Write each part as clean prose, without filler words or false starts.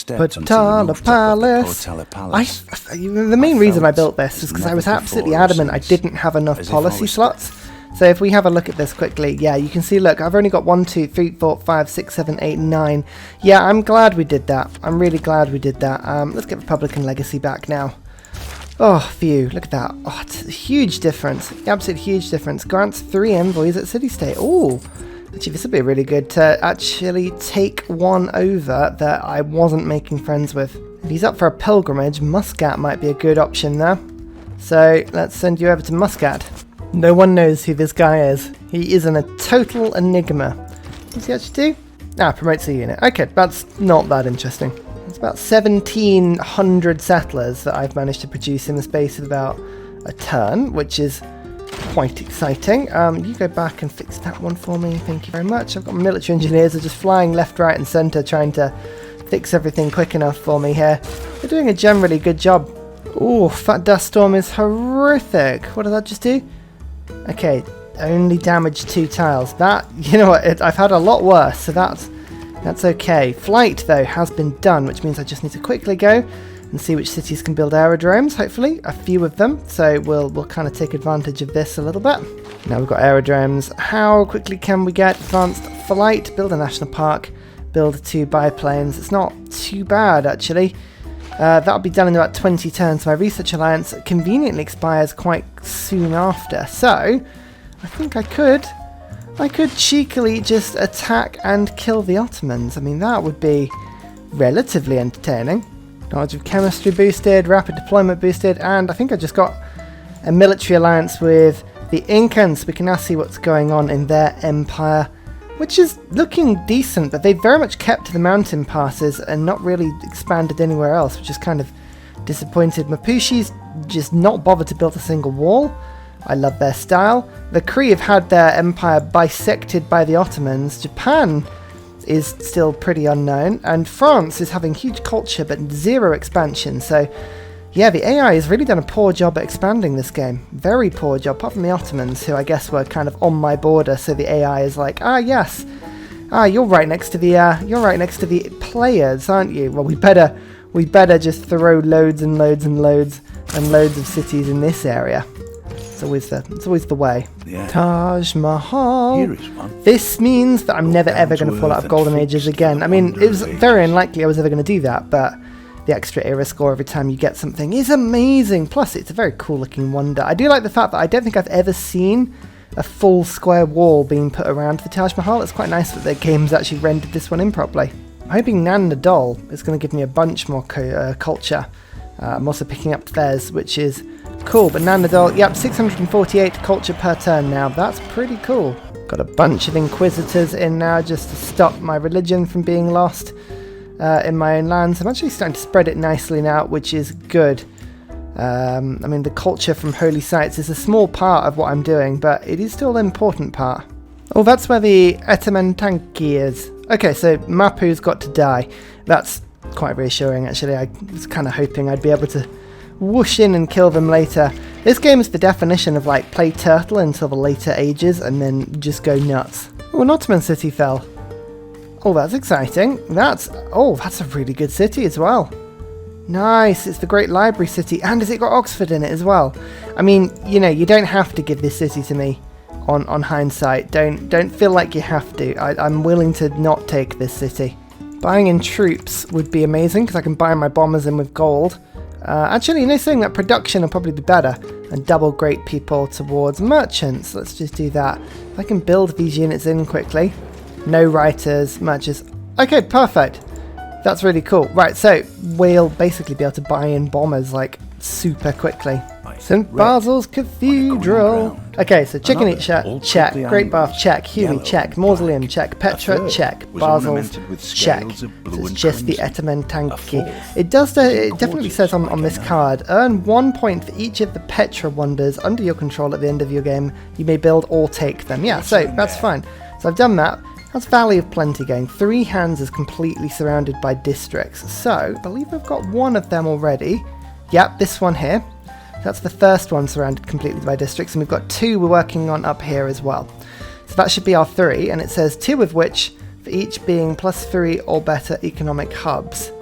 Potala Palace. The main reason I built this is because I was absolutely adamant I didn't have enough policy slots. So if we have a look at this quickly, yeah, you can see, look, I've only got 1, 2, 3, 4, 5, 6, 7, 8, 9. Yeah, I'm glad we did that. I'm really glad we did that. Let's get Republican Legacy back now. Oh, phew, look at that. Oh, it's a huge difference. Absolute huge difference. Grants 3 envoys at City State. Oh, actually, this would be really good to actually take one over that I wasn't making friends with. If he's up for a pilgrimage, Muscat might be a good option there. So let's send you over to Muscat. No one knows who this guy is. He is a total enigma. What does he actually do? Ah, promotes a unit. Okay, that's not that interesting. It's about 1,700 settlers that I've managed to produce in the space of about a turn, which is quite exciting. You go back and fix that one for me. Thank you very much. I've got military engineers that are just flying left, right, and centre, trying to fix everything quick enough for me here. They're doing a generally good job. Ooh, that dust storm is horrific. What did that just do? Okay, only damaged 2 tiles. That, you know what, I've had a lot worse, so that's okay. Flight, though, has been done, which means I just need to quickly go and see which cities can build aerodromes, hopefully. A few of them, so we'll kind of take advantage of this a little bit. Now we've got aerodromes. How quickly can we get advanced flight? Build a national park, build 2 biplanes. It's not too bad, actually. That'll be done in about 20 turns. My research alliance conveniently expires quite soon after. So, I think I could cheekily just attack and kill the Ottomans. I mean, that would be relatively entertaining. Knowledge of chemistry boosted, rapid deployment boosted, and I think I just got a military alliance with the Incans. We can now see what's going on in their empire, which is looking decent, but they very much kept to the mountain passes and not really expanded anywhere else, which is kind of disappointed. Mapushi's just not bothered to build a single wall. I love their style. The Kree have had their empire bisected by the Ottomans. Japan is still pretty unknown, and France is having huge culture but 0 expansion. So yeah, the AI has really done a poor job at expanding this game. Very poor job, apart from the Ottomans, who I guess were kind of on my border, so the AI is like, ah yes, you're right next to the players, aren't you? Well, we better just throw loads and loads and loads and loads of cities in this area. It's always the way. Yeah. Taj Mahal. Here is one. This means that I'm never ever going to fall out of Golden Ages again. I mean, it was very unlikely I was ever going to do that, but the extra era score every time you get something is amazing. Plus, it's a very cool looking wonder. I do like the fact that I don't think I've ever seen a full square wall being put around the Taj Mahal. It's quite nice that the game's actually rendered this one in properly. I'm hoping Nan Nadol is going to give me a bunch more culture. I'm also picking up Fez, which is cool. But Nan Nadol, yep, 648 culture per turn now. That's pretty cool. Got a bunch of Inquisitors in now just to stop my religion from being lost in my own lands. I'm actually starting to spread it nicely now, which is good. I mean, the culture from holy sites is a small part of what I'm doing, but it is still an important part. Oh, that's where the Etementanki is. Okay, so Mapu's got to die. That's quite reassuring, actually. I was kind of hoping I'd be able to whoosh in and kill them later. This game is the definition of, like, play turtle until the later ages and then just go nuts. Oh, an Ottoman city fell. Oh, that's exciting. That's a really good city as well. Nice, it's the Great Library City, and has it got Oxford in it as well? I mean, you know, you don't have to give this city to me on hindsight. Don't feel like you have to. I'm willing to not take this city. Buying in troops would be amazing, because I can buy my bombers in with gold. Actually, you know, saying that production will probably be better, and double great people towards merchants. Let's just do that. If I can build these units in quickly. No writers, matches. Okay, perfect. That's really cool. Right, so we'll basically be able to buy in bombers like super quickly. St. Basil's Cathedral. Okay, so Chichen Itza, check. Great Bath, check. Huey, check. Mausoleum, check. Petra, check. Basil's, check. So it's just the Etementanki. It definitely says on this card, earn 1 point for each of the Petra wonders under your control at the end of your game. You may build or take them. Yeah, so that's fine. So I've done that. That's Valley of Plenty going. 3 hands is completely surrounded by districts. So, I believe I've got one of them already. Yep, this one here. That's the first one surrounded completely by districts, and we've got 2 we're working on up here as well. So that should be our 3, and it says 2 of which for each being +3 or better economic hubs.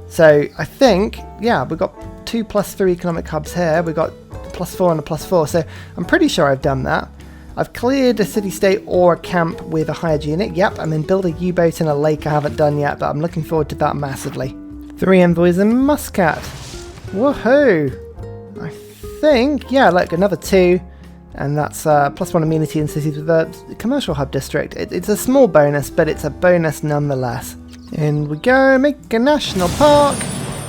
So I think, yeah, we've got 2 + 3 economic hubs here. We've got a +4 and a +4. So I'm pretty sure I've done that. I've cleared a city-state or a camp with a hired unit. Yep, and then build a U-boat in a lake I haven't done yet, but I'm looking forward to that massively. 3 envoys in Muscat. Woohoo! I think, yeah, look, another 2. And that's +1 amenity in cities with a commercial hub district. It's a small bonus, but it's a bonus nonetheless. In we go, make a national park.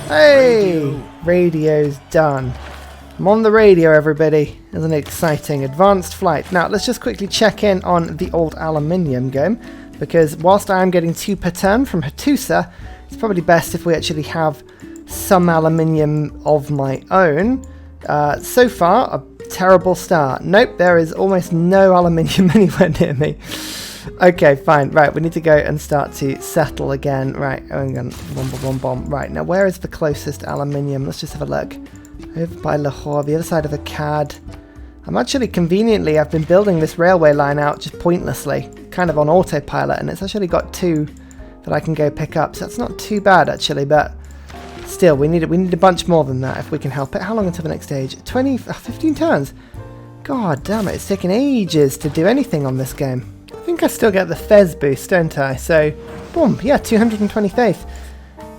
Hey! Radio's done. I'm on the radio, everybody. Isn't it exciting? Advanced flight. Now, let's just quickly check in on the old aluminium game, because whilst I am getting 2 per turn from Ursa, it's probably best if we actually have some aluminium of my own. So far, a terrible start. Nope, there is almost no aluminium anywhere near me. Okay, fine. Right, we need to go and start to settle again. Right, bomb. Right, now where is the closest aluminium? Let's just have a look. Over by Lahore, the other side of the CAD. I'm actually conveniently, I've been building this railway line out just pointlessly, kind of on autopilot, and it's actually got 2 that I can go pick up, so that's not too bad actually, but still, we need a bunch more than that if we can help it. How long until the next stage? 15 turns? God damn it, it's taking ages to do anything on this game. I think I still get the Fez boost, don't I? So, boom, yeah, 220 faith.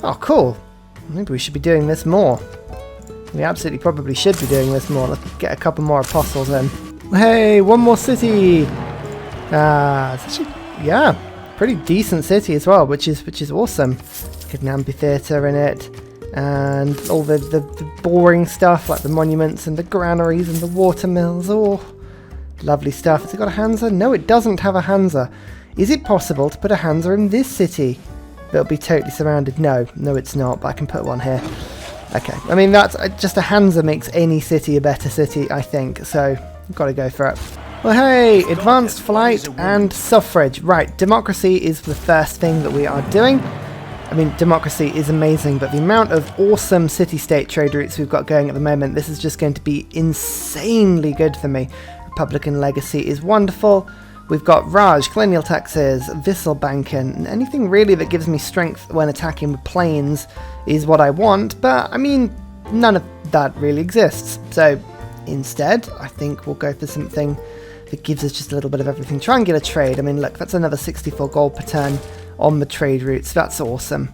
Oh, cool. Maybe we should be doing this more. We absolutely probably should be doing this more. Let's get a couple more apostles in. Hey, 1 more city! It's actually, yeah, pretty decent city as well, which is awesome. Get an amphitheatre in it, and all the boring stuff like the monuments and the granaries and the watermills. Oh, lovely stuff. Has it got a Hansa? No, it doesn't have a Hansa. Is it possible to put a Hansa in this city? It'll be totally surrounded. No, it's not, but I can put one here. Okay, I mean, that's just a Hansa makes any city a better city, I think, so I've got to go for it. Well, hey, advanced flight and suffrage. Right, democracy is the first thing that we are doing. I mean, democracy is amazing, but the amount of awesome city-state trade routes we've got going at the moment, this is just going to be insanely good for me. Republican legacy is wonderful. We've got Raj, colonial taxes, Visselbanken, and anything really that gives me strength when attacking with planes is what I want, but I mean, none of that really exists. So instead, I think we'll go for something that gives us just a little bit of everything. Triangular trade, I mean, look, that's another 64 gold per turn on the trade routes. That's awesome.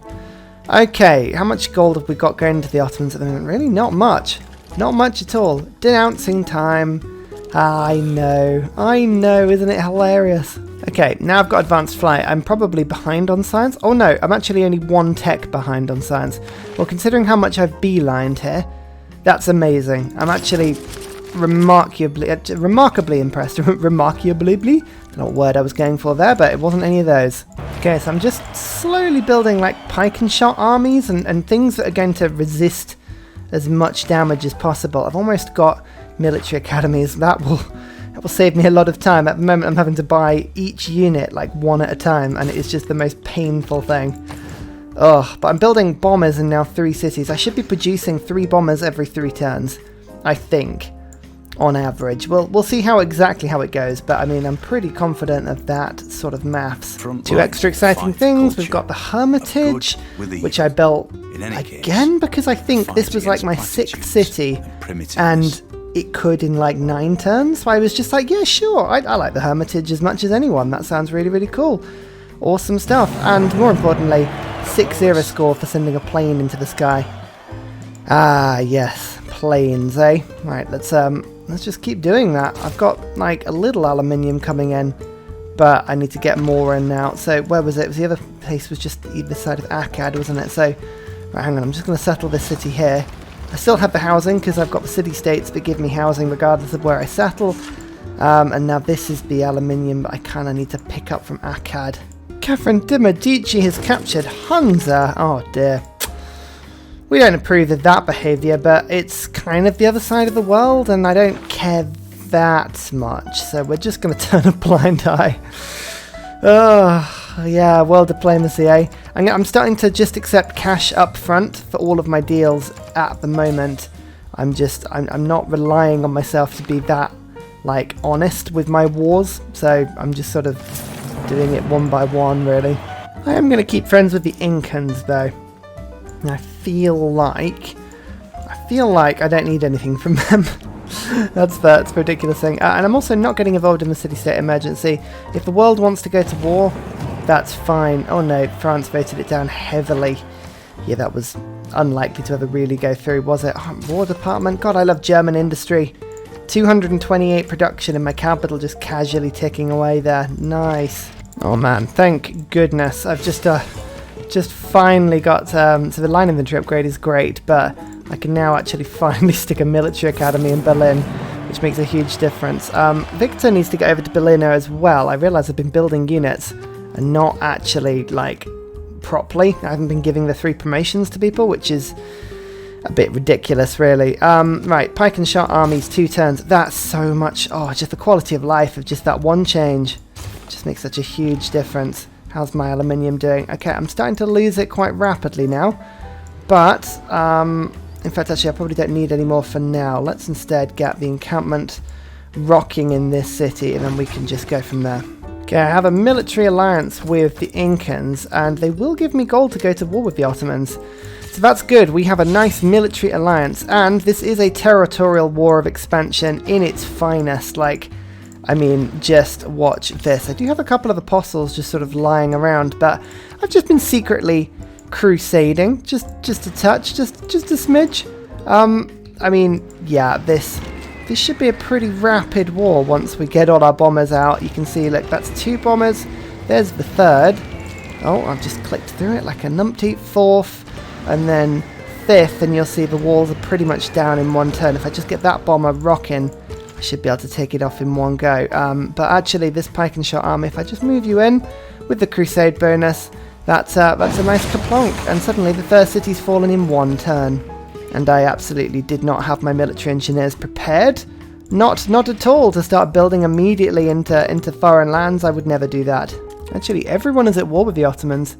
Okay, how much gold have we got going to the Ottomans at the moment? Really, not much. Not much at all. Denouncing time. I know, isn't it hilarious? Okay, now I've got advanced flight. I'm probably behind on science. Oh no, I'm actually only 1 tech behind on science. Well, considering how much I've beelined here, that's amazing. I'm actually remarkably impressed. Remarkably? Don't know what word I was going for there, but it wasn't any of those. Okay, so I'm just slowly building like pike and shot armies and things that are going to resist as much damage as possible. I've almost got military academies. That will save me a lot of time. At the moment I'm having to buy each unit like 1 at a time, and it is just the most painful thing. Ugh, but I'm building bombers in now 3 cities. I should be producing 3 bombers every 3 turns, I think, on average. We'll see exactly how it goes, but I mean, I'm pretty confident of that sort of maths. 2 extra exciting things. We've got the Hermitage, which I built again because I think this was like my 6th city, and it could in like 9 turns, so I was just like, yeah, sure, I like the Hermitage as much as anyone. That sounds really, really cool. Awesome stuff, and more importantly, 6-0 score for sending a plane into the sky. Ah, yes, planes, eh? Right, let's just keep doing that. I've got like a little aluminium coming in, but I need to get more in now. So where was it? It was the other place was just either side of Akkad, wasn't it? So, right, hang on, I'm just going to settle this city here. I still have the housing because I've got the city-states that give me housing regardless of where I settle. And now this is the aluminium that I kind of need to pick up from Akkad. Catherine de Medici has captured Hunza. Oh dear. We don't approve of that behaviour, but it's kind of the other side of the world and I don't care that much. So we're just going to turn a blind eye. Oh, yeah, world diplomacy, eh? I'm starting to just accept cash up front for all of my deals at the moment. I'm not relying on myself to be that, like, honest with my wars, so I'm just sort of doing it one by one, really. I am going to keep friends with the Incans, though. And I feel like I don't need anything from them. That's the ridiculous thing. And I'm also not getting involved in the city-state emergency. If the world wants to go to war, that's fine. Oh no, France voted it down heavily. Yeah, that was unlikely to ever really go through, was it? Oh, War Department. God, I love German industry. 228 production in my capital just casually ticking away there. Nice. Oh man, thank goodness. I've just finally got... so the line infantry upgrade is great, but I can now actually finally stick a military academy in Berlin, which makes a huge difference. Victor needs to get over to Berlin as well. I realise I've been building units and not actually, like, properly. I haven't been giving the 3 promotions to people, which is a bit ridiculous, really. Right, pike and shot armies, 2 turns. That's so much... Oh, just the quality of life of just that one change. Just makes such a huge difference. How's my aluminium doing? Okay, I'm starting to lose it quite rapidly now. But, in fact, actually, I probably don't need any more for now. Let's instead get the encampment rocking in this city, and then we can just go from there. Okay, I have a military alliance with the Incans, and they will give me gold to go to war with the Ottomans. So that's good. We have a nice military alliance, and this is a territorial war of expansion in its finest. Like, I mean, just watch this. I do have a couple of apostles just sort of lying around, but I've just been secretly crusading, just a touch, just a smidge. I mean, yeah, this should be a pretty rapid war once we get all our bombers out. You can see, look, that's 2 bombers. There's the 3rd. Oh, I've just clicked through it like a numpty. 4th, and then 5th, and you'll see the walls are pretty much down in 1 turn. If I just get that bomber rocking, I should be able to take it off in 1 go. But actually, this pike and shot army, if I just move you in with the crusade bonus, that's a nice kaplonk, and suddenly the 3rd city's fallen in 1 turn. And I absolutely did not have my military engineers prepared. Not at all to start building immediately into foreign lands. I would never do that. Actually, everyone is at war with the Ottomans.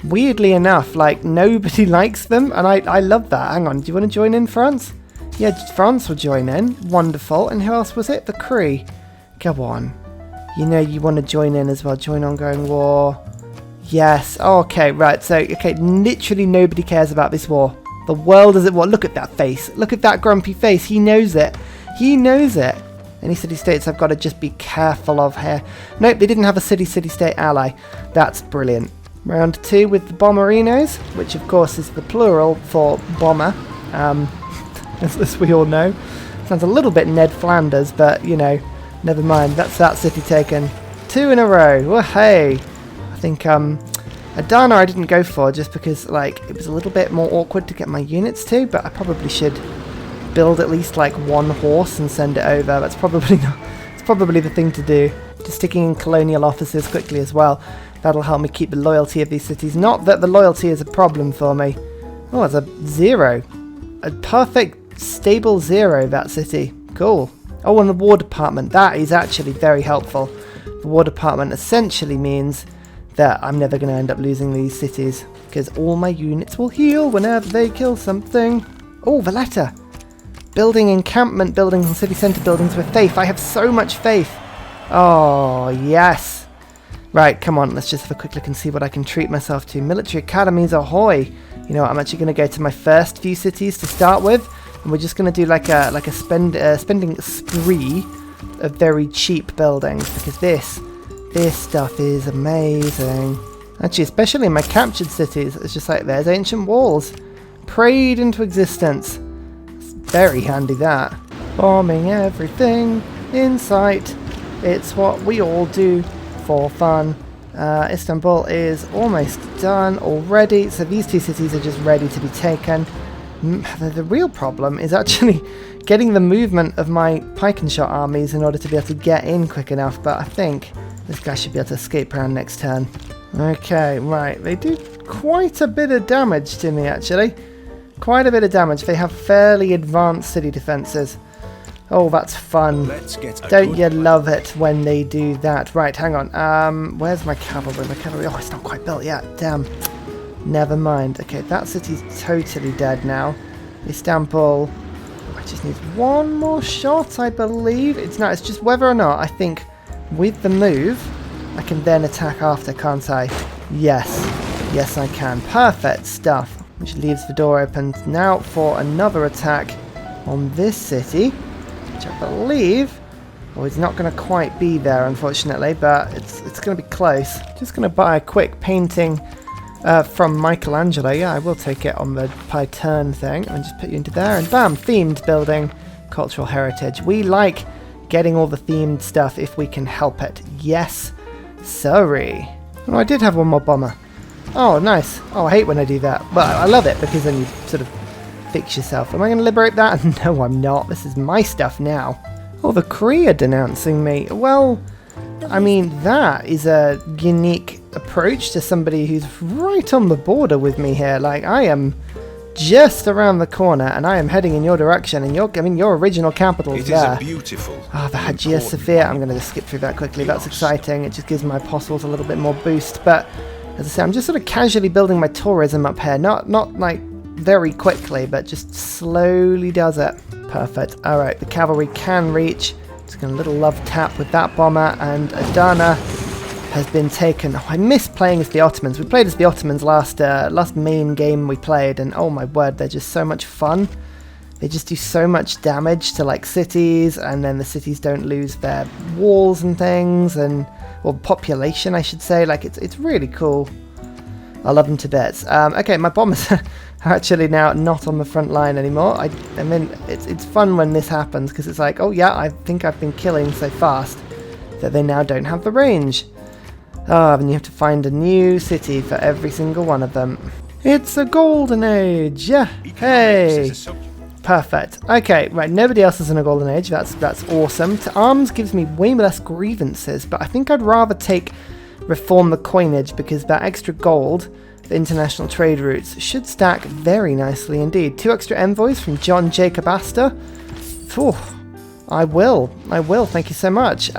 Weirdly enough, like, nobody likes them, and I love that. Hang on, do you want to join in, France? Yeah, France will join in. Wonderful. And who else was it? The Cree. Go on. You know you want to join in as well. Join ongoing war. Yes. Okay, right. So, okay, literally nobody cares about this war. The world is at war. Look at that face. Look at that grumpy face. He knows it. He knows it. Any city-states I've got to just be careful of here. Nope, they didn't have a city-state ally. That's brilliant. Round 2 with the bomberinos, which of course is the plural for bomber. As we all know. Sounds a little bit Ned Flanders, but, you know, never mind. That's that city taken. 2 in a row. Well, hey. I think, Adana I didn't go for just because, like, it was a little bit more awkward to get my units to, but I probably should build at least, like, 1 horse and send it over. That's probably not... It's probably the thing to do. Just sticking in colonial offices quickly as well. That'll help me keep the loyalty of these cities. Not that the loyalty is a problem for me. Oh, it's a 0. A perfect, stable 0, that city. Cool. Oh, and the War Department. That is actually very helpful. The War Department essentially means that I'm never going to end up losing these cities, because all my units will heal whenever they kill something. Oh, Valletta. Building encampment buildings and city centre buildings with faith. I have so much faith. Oh, yes. Right, come on. Let's just have a quick look and see what I can treat myself to. Military academies, ahoy. You know what, I'm actually going to go to my first few cities to start with, and we're just going to do like a spending spree of very cheap buildings, because this stuff is amazing. Actually, especially in my captured cities, it's just like, there's ancient walls. Prayed into existence. It's very handy, that. Bombing everything in sight. It's what we all do for fun. Istanbul is almost done already, so these 2 cities are just ready to be taken. The real problem is actually getting the movement of my pike and shot armies in order to be able to get in quick enough, but I think this guy should be able to escape around next turn. Okay, right, they do quite a bit of damage to me, actually. Quite a bit of damage. They have fairly advanced city defences. Oh, that's fun. Don't you love it when they do that? Right, hang on. Where's my cavalry? My cavalry. Oh, it's not quite built yet. Damn. Never mind. Okay, that city's totally dead now. Istanbul. I just need 1 more shot, I believe. It's just whether or not I think with the move I can then attack after, can't I? Yes. Yes, I can. Perfect stuff. which leaves the door open now for another attack on this city, which I believe, well, it's not going to quite be there, unfortunately, but it's going to be close. Just going to buy a quick painting from Michelangelo. Yeah, I will take it on the per turn thing, and just put you into there, and bam, themed building, cultural heritage. We like getting all the themed stuff if we can help it. Yes, sorry. Oh, I did have one more bomber. Oh, nice. Oh, I hate when I do that. Well, I love it because then you sort of fix yourself. Am I going to liberate that? No, I'm not. This is my stuff now. Oh, the Kree are denouncing me. Well, I mean, that is a unique approach to somebody who's right on the border with me here. Like, I am just around the corner and I am heading in your direction, and your original capital is there. It is a beautiful. Ah, the Hagia Sophia. I'm going to just skip through that quickly. That's exciting. It just gives my apostles a little bit more boost. But as I say, I'm just sort of casually building my tourism up here. Not like very quickly, but just slowly does it. Perfect. Alright, the cavalry can reach. Just going to little love tap with that bomber, and Adana has been taken. Oh, I miss playing as the Ottomans. We played as the Ottomans last main game we played, and oh my word, they're just so much fun. They just do so much damage to like cities, and then the cities don't lose their walls and things, or population, I should say. Like, it's really cool. I love them to bits. Okay, my bombers are actually now not on the front line anymore. I mean, it's fun when this happens, because it's like, oh yeah, I think I've been killing so fast that they now don't have the range. Oh, and you have to find a new city for every single one of them. It's a golden age. Yeah. Hey. Perfect. Okay, right, nobody else is in a golden age. That's awesome. To arms gives me way less grievances, but I think I'd rather reform the coinage, because that extra gold, the international trade routes, should stack very nicely indeed. 2 extra envoys from John Jacob Astor. Phew. I will. Thank you so much.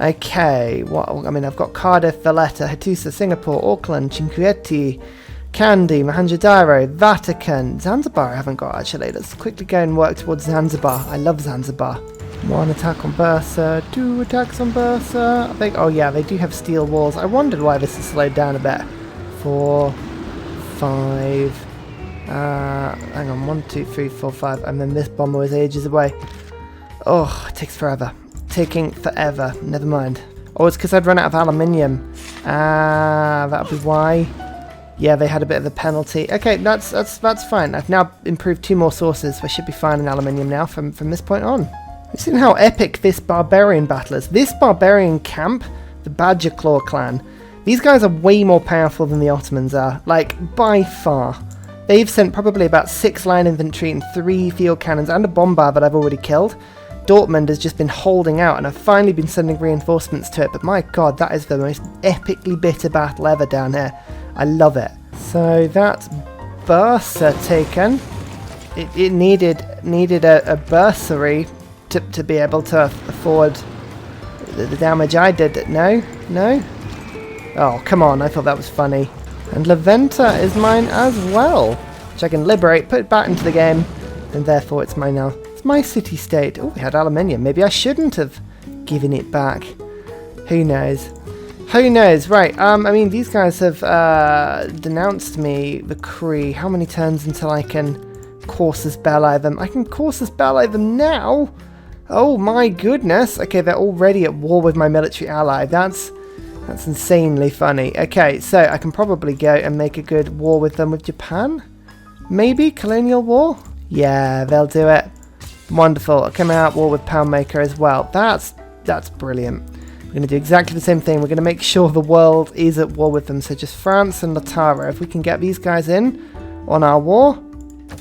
Okay, I've got Cardiff, Valletta, Hattusa, Singapore, Auckland, Chinguetti, Kandy, Mohenjo-daro, Vatican, Zanzibar I haven't got actually. Let's quickly go and work towards Zanzibar. I love Zanzibar. 1 attack on Bursa, 2 attacks on Bursa. I think, oh yeah, they do have steel walls. I wondered why this has slowed down a bit. 4, 5, hang on, 1, 2, 3, 4, 5, and then this bomber was ages away. Oh, it takes forever. Taking forever. Never mind. Oh, it's because I'd run out of aluminium. That'll be why. Yeah, they had a bit of a penalty. Okay, that's fine. I've now improved 2 more sources. I should be fine in aluminium now from this point on. You've seen how epic this barbarian battle is. This barbarian camp, the Badger Claw clan, these guys are way more powerful than the Ottomans are. Like, by far. They've sent probably about 6 line infantry and 3 field cannons and a bombard that I've already killed. Dortmund has just been holding out, and I've finally been sending reinforcements to it, but my god, that is the most epically bitter battle ever down here. I love it. So that's Bursa taken. It needed a bursary to be able to afford the damage I did. No? Oh, come on, I thought that was funny. And La Venta is mine as well, which I can liberate, put it back into the game, and therefore it's mine now. My city-state. Oh, we had aluminium. Maybe I shouldn't have given it back. Who knows? Who knows? Right, I mean, these guys have denounced me, the Kree. How many turns until I can Casus Belli them? I can Casus Belli them now? Oh my goodness. Okay, they're already at war with my military ally. That's insanely funny. Okay, so I can probably go and make a good war with them with Japan? Maybe? Colonial war? Yeah, they'll do it. Wonderful. I'll come out war with Poundmaker as well. That's brilliant. We're going to do exactly the same thing. We're going to make sure the world is at war with them. So just France and Latara. If we can get these guys in on our war,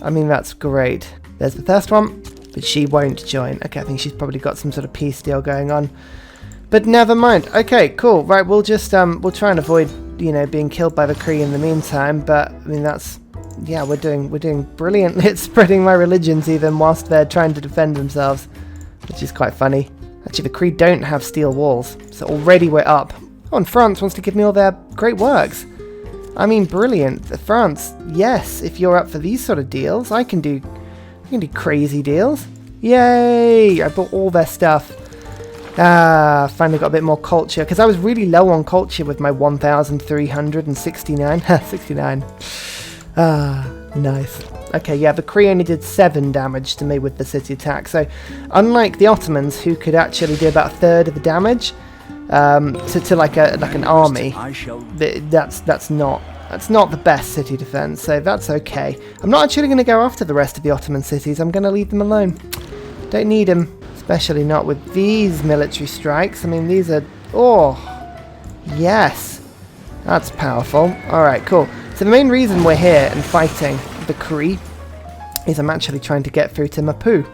I mean, that's great. There's the first one, but she won't join. Okay, I think she's probably got some sort of peace deal going on. But never mind. Okay, cool. Right, we'll just we'll try and avoid, being killed by the Kree in the meantime. But I mean, yeah, we're doing brilliantly at spreading my religions even whilst they're trying to defend themselves, which is quite funny. Actually, the Kree don't have steel walls, so already we're up. Oh, and France wants to give me all their great works. I mean, brilliant. France, yes, if you're up for these sort of deals, I can do crazy deals. Yay! I bought all their stuff. Finally got a bit more culture, because I was really low on culture with my 1,369. 69. Ah, nice. Okay, yeah, the Kree only did 7 damage to me with the city attack, so unlike the Ottomans, who could actually do about a third of the damage to like an army, that's not the best city defense, so that's okay. I'm not actually going to go after the rest of the Ottoman cities. I'm going to leave them alone. Don't need them, especially not with these military strikes. I mean, these are... Oh, yes. That's powerful. Alright, cool. So the main reason we're here and fighting the Kree is I'm actually trying to get through to Mapu,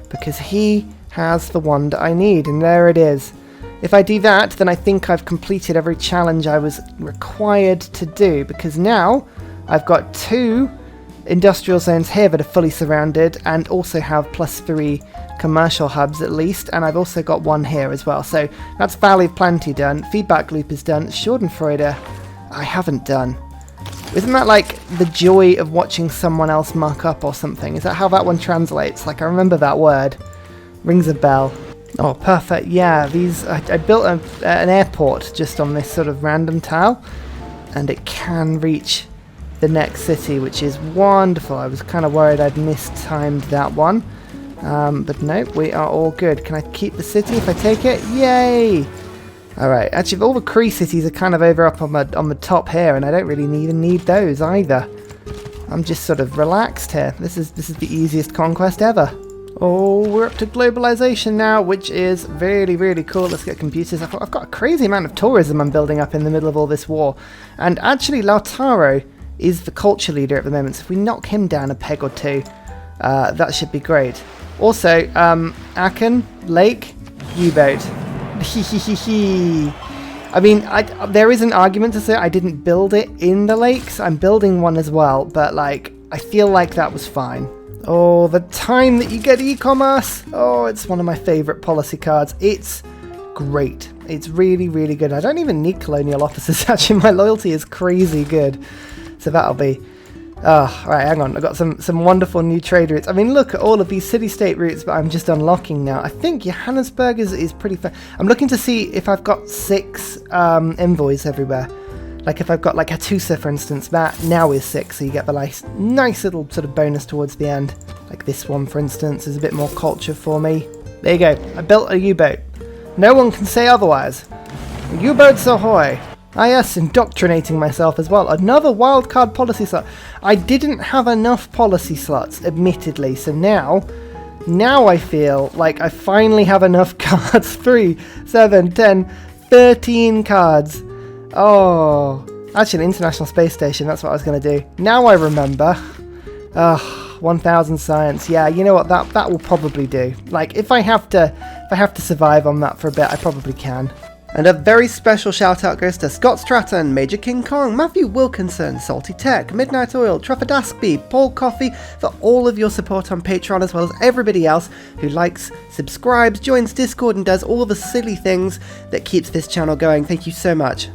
because he has the one that I need, and there it is. If I do that, then I think I've completed every challenge I was required to do, because now I've got 2 industrial zones here that are fully surrounded and also have +3 commercial hubs at least, and I've also got 1 here as well. So that's Valley of Plenty done, Feedback Loop is done, Schadenfreude I haven't done. Isn't that like the joy of watching someone else muck up or something? Is that how that one translates? Like, I remember that word. Rings a bell. Oh, perfect. Yeah, these... I built an airport just on this sort of random tile, and it can reach the next city, which is wonderful. I was kind of worried I'd mistimed that one. But no, we are all good. Can I keep the city if I take it? Yay! Alright, actually all the Kree cities are kind of over up on the top here, and I don't really even need those either. I'm just sort of relaxed here. This is the easiest conquest ever. Oh, we're up to globalization now, which is really, really cool. Let's get computers. I've got a crazy amount of tourism I'm building up in the middle of all this war. And actually Lautaro is the culture leader at the moment, so if we knock him down a peg or 2, that should be great. Also, Aachen, Lake, U-boat. I mean, there is an argument to say I didn't build it in the lakes. I'm building one as well, but like, I feel like that was fine. Oh, the time that you get e-commerce. Oh, it's one of my favorite policy cards. It's great. It's really, really good. I don't even need colonial officers. Actually, my loyalty is crazy good. So that'll be... Oh, right, hang on. I've got some wonderful new trade routes. I mean, look at all of these city-state routes that I'm just unlocking now. I think Johannesburg is pretty fair. I'm looking to see if I've got 6 envoys everywhere. Like if I've got like Hattusa, for instance, that now is 6, so you get the nice little sort of bonus towards the end. Like this one, for instance, is a bit more culture for me. There you go. I built a U-boat. No one can say otherwise. U-boats ahoy! Ah yes, indoctrinating myself as well. Another wildcard policy slot. I didn't have enough policy slots, admittedly, so now I feel like I finally have enough cards. 3, 7, 10, 13 cards. Oh, actually, International Space Station, that's what I was going to do. Now I remember. 1,000 science. Yeah, you know what, that will probably do. Like, if I have to survive on that for a bit, I probably can. And a very special shout out goes to Scott Stratton, Major King Kong, Matthew Wilkinson, Salty Tech, Midnight Oil, Trafford Aspie, Paul Coffey, for all of your support on Patreon, as well as everybody else who likes, subscribes, joins Discord and does all the silly things that keeps this channel going. Thank you so much.